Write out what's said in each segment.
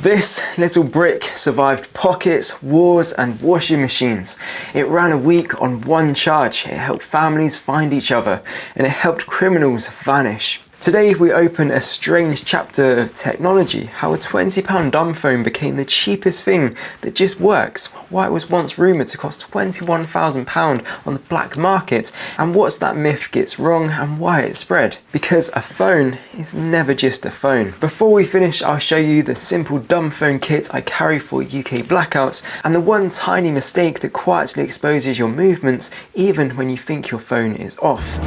This little brick survived pockets, wars and washing machines. It ran a week on one charge. It helped families find each other and it helped criminals vanish. Today we open a strange chapter of technology, how a £20 dumb phone became the cheapest thing that just works, why it was once rumoured to cost £21,000 on the black market, and what's that myth gets wrong and why it spread. Because a phone is never just a phone. Before we finish, I'll show you the simple dumb phone kit I carry for UK blackouts and the one tiny mistake that quietly exposes your movements even when you think your phone is off.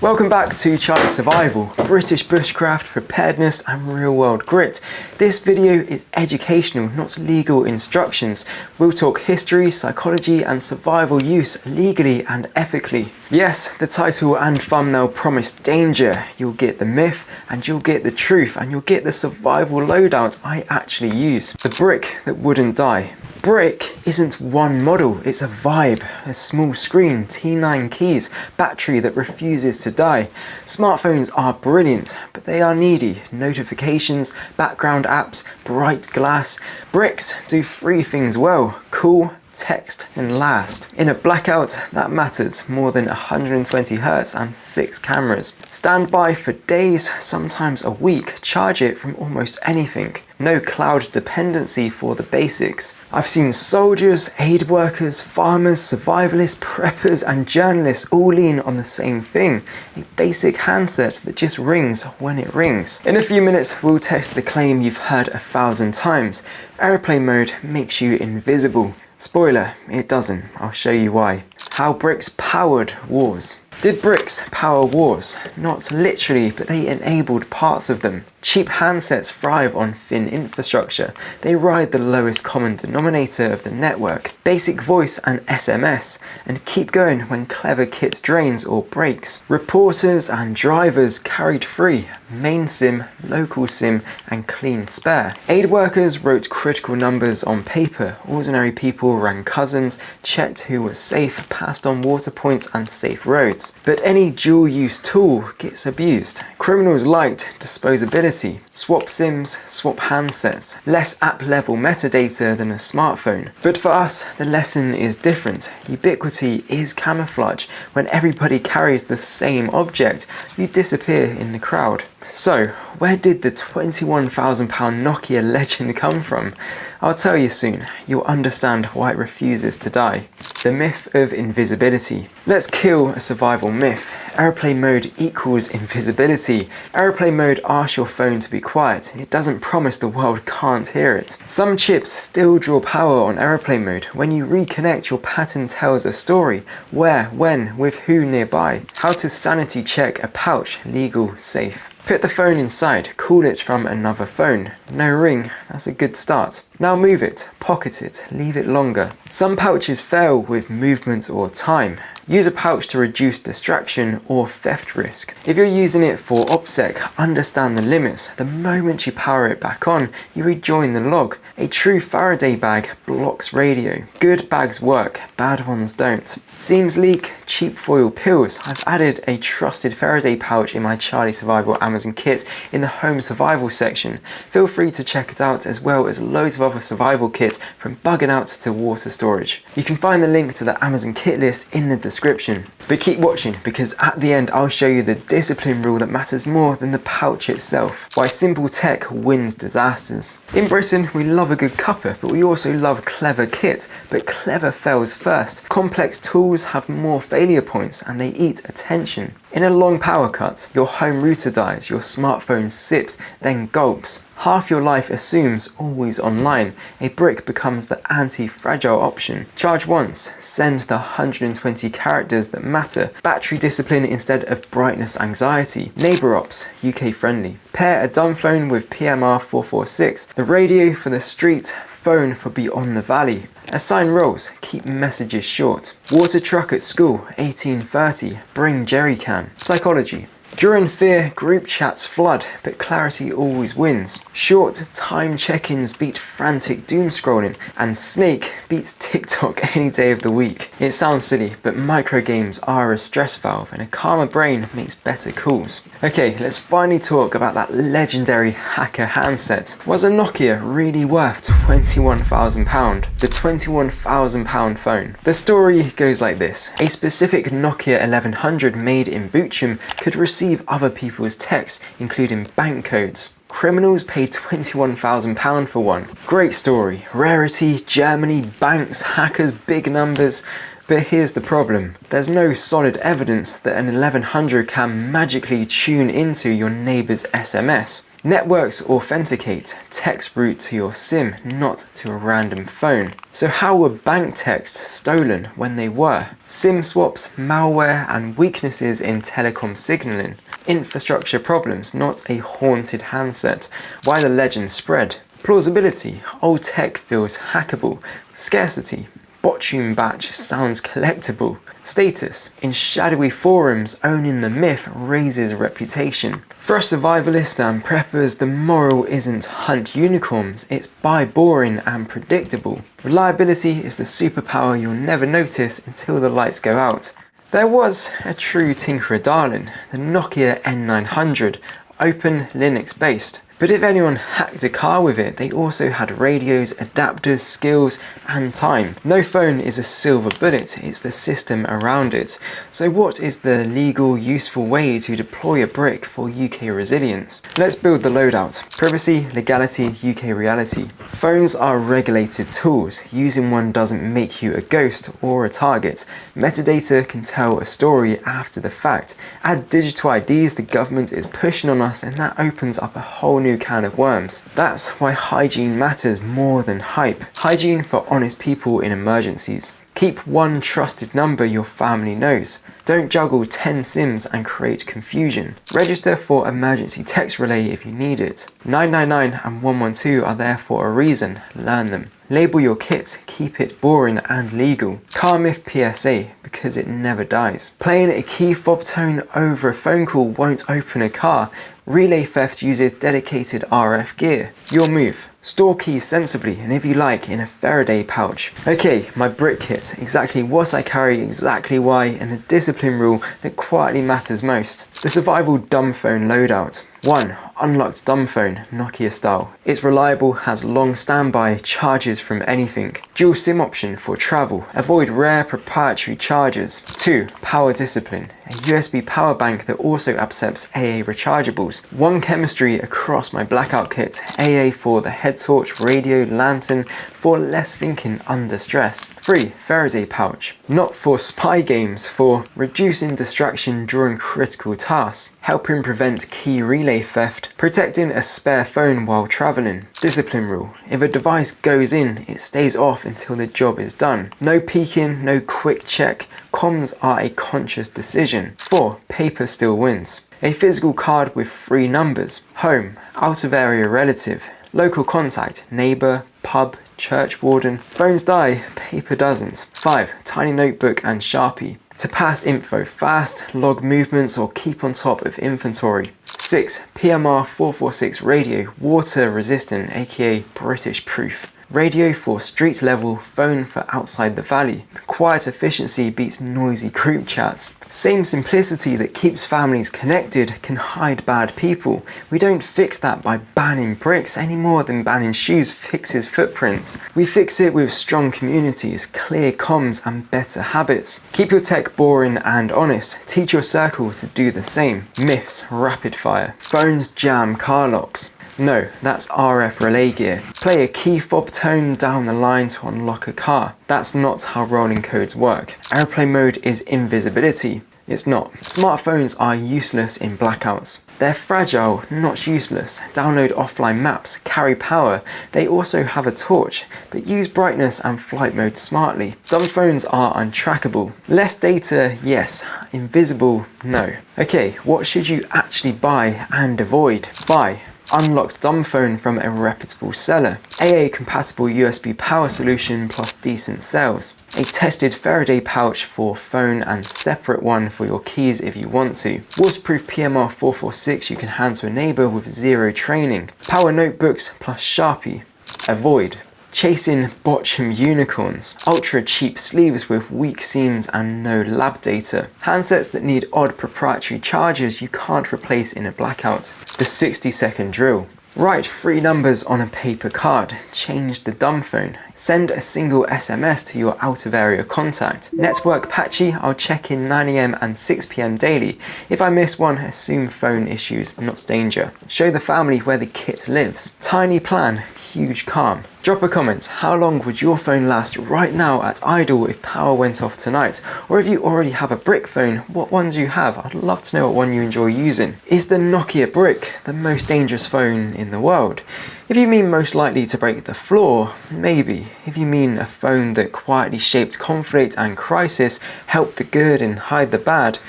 Welcome back to Charlie Survival, British bushcraft, preparedness and real world grit. This video is educational, not legal instructions. We'll talk history, psychology and survival use legally and ethically. Yes, the title and thumbnail promise danger. You'll get the myth and you'll get the truth and you'll get the survival loadout I actually use. The brick that wouldn't die. Brick isn't one model, it's a vibe, a small screen, T9 keys, battery that refuses to die. Smartphones are brilliant, but they are needy. Notifications, background apps, bright glass. Bricks do three things well: cool, text and last. In a blackout, that matters. More than 120 Hz and 6 cameras. Stand by for days, sometimes a week. Charge it from almost anything. No cloud dependency for the basics. I've seen soldiers, aid workers, farmers, survivalists, preppers and journalists all lean on the same thing. A basic handset that just rings when it rings. In a few minutes we'll test the claim you've heard 1,000 times. Airplane mode makes you invisible. Spoiler, it doesn't. I'll show you why. How bricks powered wars. Did bricks power wars? Not literally, but they enabled parts of them. Cheap handsets thrive on thin infrastructure. They ride the lowest common denominator of the network, basic voice and SMS, and keep going when clever kit drains or breaks. Reporters and drivers carried free, main SIM, local SIM, and clean spare. Aid workers wrote critical numbers on paper. Ordinary people rang cousins, checked who was safe, passed on water points and safe roads. But any dual-use tool gets abused. Criminals liked disposability. Swap SIMs, swap handsets. Less app-level metadata than a smartphone. But for us, the lesson is different. Ubiquity is camouflage. When everybody carries the same object, you disappear in the crowd. So, where did the £21,000 Nokia legend come from? I'll tell you soon. You'll understand why it refuses to die. The myth of invisibility. Let's kill a survival myth. Airplane mode equals invisibility. Airplane mode asks your phone to be quiet. It doesn't promise the world can't hear it. Some chips still draw power on airplane mode. When you reconnect, your pattern tells a story. Where, when, with who nearby. How to sanity check a pouch, legal, safe. Put the phone inside, call it from another phone. No ring, that's a good start. Now move it, pocket it, leave it longer. Some pouches fail with movement or time. Use a pouch to reduce distraction or theft risk. If you're using it for OPSEC, understand the limits. The moment you power it back on, you rejoin the log. A true Faraday bag blocks radio. Good bags work, bad ones don't. Seams leak, cheap foil pills. I've added a trusted Faraday pouch in my Charlie Survival Amazon kit in the home survival section. Feel free to check it out, as well as loads of other survival kits from bugging out to water storage. You can find the link to the Amazon kit list in the description. But keep watching, because at the end I'll show you the discipline rule that matters more than the pouch itself. Why simple tech wins disasters. In Britain we love a good cuppa, but we also love clever kit. But clever fails first. Complex tools have more failure points and they eat attention. In a long power cut, your home router dies, your smartphone sips, then gulps. Half your life assumes always online. A brick becomes the anti-fragile option. Charge once, send the 120 characters that matter. Battery discipline instead of brightness anxiety. Neighbor ops, UK friendly. Pair a dumb phone with PMR 446. The radio for the street, phone for beyond the valley. Assign roles, keep messages short. Water truck at school, 1830, bring jerry can. Psychology. During fear, group chats flood, but clarity always wins. Short, time check-ins beat frantic doom scrolling, and Snake beats TikTok any day of the week. It sounds silly, but microgames are a stress valve, and a calmer brain makes better calls. Okay, let's finally talk about that legendary hacker handset. Was a Nokia really worth £21,000? The £21,000 phone. The story goes like this. A specific Nokia 1100 made in Bochum could receive other people's texts, including bank codes. Criminals paid £21,000 for one. Great story. Rarity, Germany, banks, hackers, big numbers. But here's the problem. There's no solid evidence that an 1100 can magically tune into your neighbour's SMS. Networks authenticate, text route to your SIM, not to a random phone. So how were bank texts stolen when they were? SIM swaps, malware, and weaknesses in telecom signalling. Infrastructure problems, not a haunted handset. Why the legend spread? Plausibility, old tech feels hackable. Scarcity, Botchum batch sounds collectible. Status, in shadowy forums, owning the myth raises reputation. For us survivalists and preppers, the moral isn't hunt unicorns, it's buy boring and predictable. Reliability is the superpower you'll never notice until the lights go out. There was a true tinkerer darling, the Nokia N900, open Linux based. But if anyone hacked a car with it, they also had radios, adapters, skills, and time. No phone is a silver bullet, it's the system around it. So what is the legal, useful way to deploy a brick for UK resilience? Let's build the loadout. Privacy, legality, UK reality. Phones are regulated tools. Using one doesn't make you a ghost or a target. Metadata can tell a story after the fact. Add digital IDs the government is pushing on us, and that opens up a whole new can of worms. That's why hygiene matters more than hype. Hygiene for honest people in emergencies. Keep one trusted number your family knows. Don't juggle 10 SIMs and create confusion. Register for emergency text relay if you need it. 999 and 112 are there for a reason, learn them. Label your kit, keep it boring and legal. Car myth PSA, because it never dies. Playing a key fob tone over a phone call won't open a car. Relay theft uses dedicated RF gear. Your move. Store keys sensibly, and if you like, in a Faraday pouch. Okay, my brick kit, exactly what I carry, exactly why, and the discipline rule that quietly matters most. The survival dumb phone loadout. 1. Unlocked dumb phone, Nokia style. It's reliable, has long standby, charges from anything. Dual SIM option for travel. Avoid rare proprietary chargers. 2. Power discipline. A USB power bank that also accepts AA rechargeables. One chemistry across my blackout kit. AA for the head torch, radio, lantern, for less thinking under stress. 3. Faraday pouch. Not for spy games, for reducing distraction during critical tasks. Helping prevent key relay theft. Protecting a spare phone while traveling. Discipline rule. If a device goes in, it stays off until the job is done. No peeking, no quick check. Comms are a conscious decision. 4. Paper still wins. A physical card with 3 numbers. Home, out of area relative. Local contact, neighbour, pub, church warden. Phones die, paper doesn't. 5. Tiny notebook and Sharpie. To pass info fast, log movements, or keep on top of inventory. 6. PMR 446 radio, water resistant, aka British proof. Radio for street level, phone for outside the valley. Quiet efficiency beats noisy group chats. Same simplicity that keeps families connected can hide bad people. We don't fix that by banning bricks any more than banning shoes fixes footprints. We fix it with strong communities, clear comms, and better habits. Keep your tech boring and honest. Teach your circle to do the same. Myths, rapid fire. Phones jam car locks. No, that's RF relay gear. Play a key fob tone down the line to unlock a car. That's not how rolling codes work. Airplane mode is invisibility. It's not. Smartphones are useless in blackouts. They're fragile, not useless. Download offline maps, carry power. They also have a torch, but use brightness and flight mode smartly. Dumb phones are untrackable. Less data, yes. Invisible, no. Okay, what should you actually buy and avoid? Buy unlocked dumb phone from a reputable seller, AA compatible USB power solution plus decent sales, a tested Faraday pouch for phone and separate one for your keys if you want to, waterproof PMR 446 you can hand to a neighbour with zero training, power notebooks plus Sharpie, avoid. Chasing botchum unicorns, ultra cheap sleeves with weak seams and no lab data, handsets that need odd proprietary chargers you can't replace in a blackout, the 60-second drill. Write 3 numbers on a paper card, change the dumb phone, send a single SMS to your out of area contact. Network patchy, I'll check in 9 AM and 6 PM daily. If I miss one, assume phone issues, not danger. Show the family where the kit lives. Tiny plan, huge calm. Drop a comment, how long would your phone last right now at idle if power went off tonight? Or if you already have a brick phone, what one do you have? I'd love to know what one you enjoy using. Is the Nokia brick the most dangerous phone in the world? If you mean most likely to break the floor, maybe. If you mean a phone that quietly shaped conflict and crisis, helped the good and hide the bad,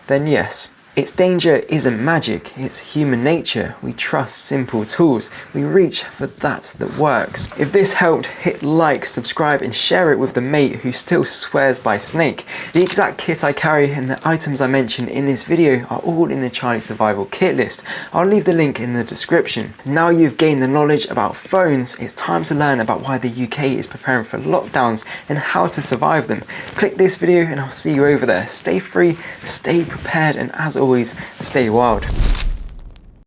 then yes. Its danger isn't magic, it's human nature. We trust simple tools. We reach for that works. If this helped, hit like, subscribe and share it with the mate who still swears by Snake. The exact kit I carry and the items I mentioned in this video are all in the Charlie Survival kit list. I'll leave the link in the description. Now you've gained the knowledge about phones, it's time to learn about why the UK is preparing for lockdowns and how to survive them. Click this video and I'll see you over there. Stay free, stay prepared and as always, stay wild.